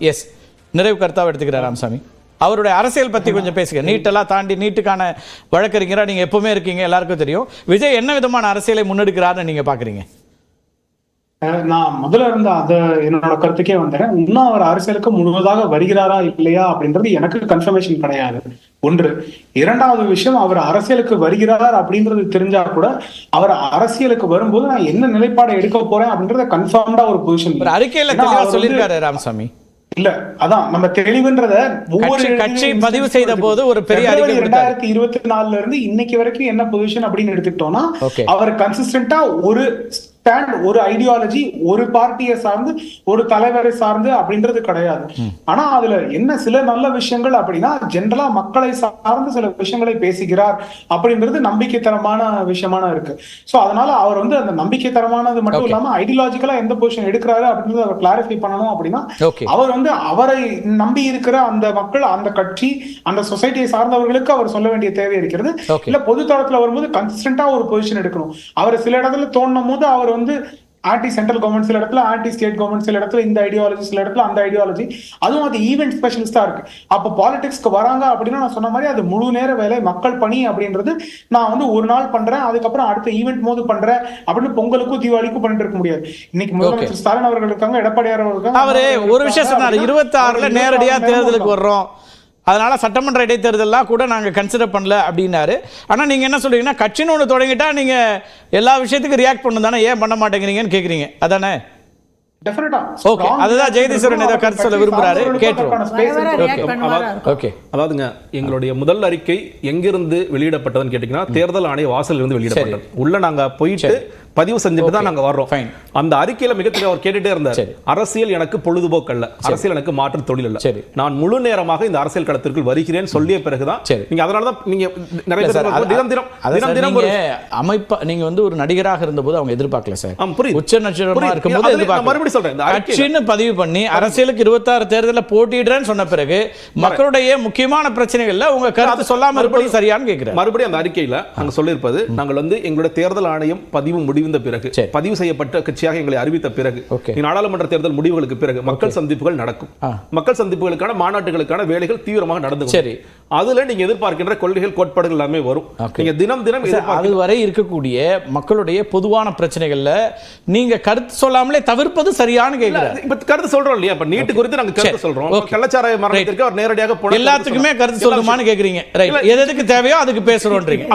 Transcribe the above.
S, நிறைவு கருத்தாக எடுத்துக்கிறார் ராமசாமி. அவருடைய அரசியல் பற்றி கொஞ்சம் பேசுங்க. நீட்டெல்லாம் தாண்டி நீட்டுக்கான வழக்கறிஞராக நீங்கள் எப்பவுமே இருக்கீங்க, எல்லாருக்கும் தெரியும். விஜய் என்ன விதமான அரசியலை முன்னெடுக்கிறாருன்னு நீங்கள் பார்க்குறீங்க? நான் முதல்ல இருந்த அந்த என்னோட கருத்துக்கே வந்தேன். இன்னும் அவர் அரசியலுக்கு முழுவதாக வருகிறாரா இல்லையா அப்படின்றது எனக்கு கன்ஃபர்மேஷன் கிடையாது. ஒன்று. இரண்டாவது விஷயம், அவர் அரசியலுக்கு வருகிறார் அப்படின்றது தெரிஞ்சா கூட அவர் அரசியலுக்கு வரும்போது நான் என்ன நிலைப்பாடை எடுக்க போறேன் அப்படின்றத கன்ஃபார்ம்டா ஒரு பொசிஷன் அறிக்கையில தெளிவா சொல்லியிருக்காரு ராமசாமி. இல்ல, அதான் நம்ம தெளிவுன்றத ஒவ்வொரு கட்சி பதிவு செய்த போது ஒரு பெரிய அறிக்கை 2024 இருந்து இன்னைக்கு வரைக்கும் என்ன பொசிஷன் அப்படின்னு எடுத்துக்கிட்டோம்னா, அவர் கன்சிஸ்டன்டா ஒரு ஸ்டாண்ட், ஒரு ஐடியாலஜி, ஒரு பார்ட்டியை சார்ந்து, ஒரு தலைவரை சார்ந்து அப்படின்றது கிடையாது. ஆனா அதுல என்ன சில நல்ல விஷயங்கள் அப்படின்னா, ஜென்ரலா மக்களை சார்ந்து சில விஷயங்களை பேசுகிறார் அப்படின்றது நம்பிக்கைத்தரமான விஷயமான இருக்கு. சோ அதனால அவர் வந்து அந்த நம்பிக்கைத்தரமானது மட்டும் இல்லாம ஐடியாலஜிக்கலா எந்த பொசிஷன் எடுக்கிறாரு அப்படின்றத அவர் கிளாரிஃபை பண்ணணும். அப்படின்னா அவர் வந்து அவரை நம்பி இருக்கிற அந்த மக்கள், அந்த கட்சி, அந்த சொசைட்டியை சார்ந்தவர்களுக்கு அவர் சொல்ல வேண்டிய தேவை இருக்கிறது. இல்ல பொது தளத்துல வரும்போது கன்சிஸ்டன்டா ஒரு பொசிஷன் எடுக்கணும். அவர் சில இடத்துல தோணும் போது அவர் வந்து ஆன்டி சென்ட்ரல் கவர்மெண்ட், சில இடத்துல ஆன்டி ஸ்டேட் கவர்மெண்ட், சில இடத்துல இந்த ஐடியாலஜி, சில இடத்துல அந்த ஐடியாலஜி, அதுவும் அது ஈவென்ட் ஸ்பெஷலிஸ்டா இருக்கு. அப்ப பாலிடிக்ஸ்க்கு வராங்க அப்படின்னா நான் சொன்ன மாதிரி அது முழு நேர வேலை, மக்கள் பணி அப்படின்றது நான் வந்து ஒரு நாள் பண்றேன், அதுக்கப்புறம் அடுத்த ஈவெண்ட் போது பண்றேன் அப்படின்னு பொங்கலுக்கும் தீபாவளிக்கும் பண்ணிட்டு இருக்க முடியாது. இன்னைக்கு முதலமைச்சர் ஸ்டாலின் அவர்கள் இருக்காங்க, எடப்பாடியார் அவர்கள் இருக்காங்க. அவரு ஒரு விஷயம் சொன்னாரு, 26ல நேரடியா தேர்தலுக்கு வர்றோம், அதனால சட்டமன்ற இடைத்தேர்தலாம் கூட நாங்கள் கன்சிடர் பண்ணல அப்படின்னாரு. ஆனால் நீங்கள் என்ன சொல்றீங்கன்னா, கட்சின்னு ஒன்று தொடங்கிட்டா நீங்கள் எல்லா விஷயத்துக்கும் ரியாக்ட் பண்ணணும் தானே, ஏன் பண்ண மாட்டேங்கிறீங்கன்னு கேட்குறீங்க, அதானே? ஓகே, அதுதான் ஜெகதீஸ்வரன் ஏதோ கருத்து சொல்ல விரும்புறாரு, கேட்டுருவோம். ஓகே, அதாவதுங்க, எங்களுடைய முதல் அறிக்கை எங்கிருந்து வெளியிடப்பட்டதுன்னு கேட்டீங்கன்னா, தேர்தல் ஆணைய வாசல் இருந்து வெளியிடப்பட்டது. உள்ள நாங்க போயிட்டு பதிவு செஞ்சுட்டு தான் நாங்க வர்றோம். அந்த அறிக்கையில மிகத்தில் அவர் கேட்டுட்டே இருந்தார், அரசியல் எனக்கு பொழுதுபோக்கு அல்ல, அரசியல் எனக்கு மாற்று தொழில் அல்ல, நான் முழு நேரமாக இந்த அரசியல் களத்திற்குள் வருகிறேன் சொல்லிய பிறகுதான் நீங்க அதனாலதான் நீங்க நிறைய அமைப்பா நீங்க வந்து ஒரு நடிகராக இருந்தபோது அவங்க எதிர்பார்க்கல சார். உச்ச நட்சத்திரமா இருக்கும்போது எதிர்பார்க்கல. கட்சின்னு பதிவு பண்ணி அரசியலுக்கு 26 தேர்தலில் போட்டிடுறேன்னு சொன்ன பிறகு மக்களுடைய முக்கியமான பிரச்சனைகள்ல உங்க கருத்து சொல்லாம இருப்பது சரியான்னு கேட்கிறேன். மறுபடியும் அந்த அறிக்கையில நாங்க சொல்லியிருப்பது, நாங்கள் வந்து எங்களுடைய தேர்தல் ஆணையம் பதிவு முடிந்த பிறகு, பதிவு செய்யப்பட்ட கட்சியாக எங்களை அறிவித்த பிறகு, நாடாளுமன்ற தேர்தல் முடிவுகளுக்கு பிறகு மக்கள் சந்திப்புகள் நடக்கும். மக்கள் சந்திப்புகளுக்கான மாநாட்டுகளுக்கான வேலைகள் தீவிரமாக நடந்து, அதுல நீங்க எதிர்பார்க்கின்ற கொள்கைகள், கோட்பாடுகள் எல்லாமே வரும். நீங்க தினம் தினம் அதுவரை இருக்கக்கூடிய மக்களுடைய பொதுவான பிரச்சனைகள்ல நீங்க கருத்து சொல்லாமலே தவிர்ப்பது சரியான கேட்கிறேன். இப்ப கருத்து சொல்றோம் இல்லையா? இப்ப நீட்டு குறித்து நாங்க கருத்து சொல்றோம். கள்ளச்சாராய மரணத்திற்கு அவர் நேரடியாக எல்லாத்துக்குமே கருத்து சொல்லுமான்னு கேக்குறீங்க. எதுக்கு தேவையோ அதுக்கு பேசுறோம்ன்றீங்க.